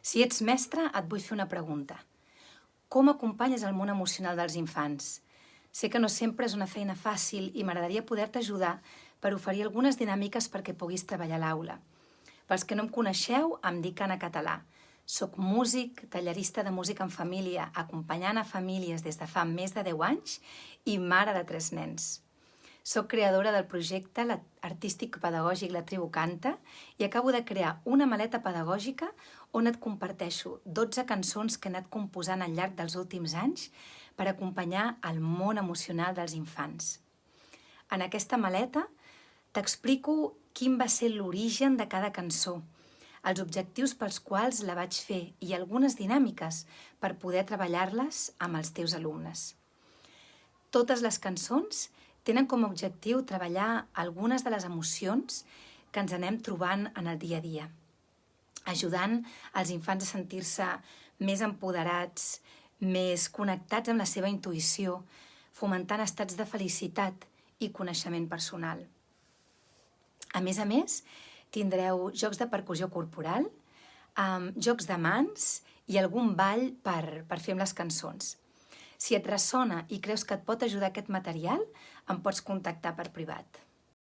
Si ets mestre, et vull fer una pregunta. Com acompanyes el món emocional dels infants? Sé que no sempre és una feina fàcil i m'agradaria poder-te ajudar per oferir algunes dinàmiques perquè puguis treballar a l'aula. Pels que no em coneixeu, em dic Anna Català. Soc músic, tallerista de música en família, acompanyant a famílies des de fa més de 10 anys i mare de 3 nens. Soc creadora del projecte artístic pedagògic La Tribu Canta i acabo de crear una maleta pedagògica on et comparteixo 12 cançons que he anat composant al llarg dels últims anys per acompanyar el món emocional dels infants. En aquesta maleta t'explico quin va ser l'origen de cada cançó, els objectius pels quals la vaig fer i algunes dinàmiques per poder treballar-les amb els teus alumnes. Totes les cançons tenen com a objectiu treballar algunes de les emocions que ens anem trobant en el dia a dia, ajudant els infants a sentir-se més empoderats, més connectats amb la seva intuïció, fomentant estats de felicitat i coneixement personal. A més, tindreu jocs de percussió corporal, jocs de mans i algun ball per fer amb les cançons. Si et ressona i creus que et pot ajudar aquest material, em pots contactar per privat.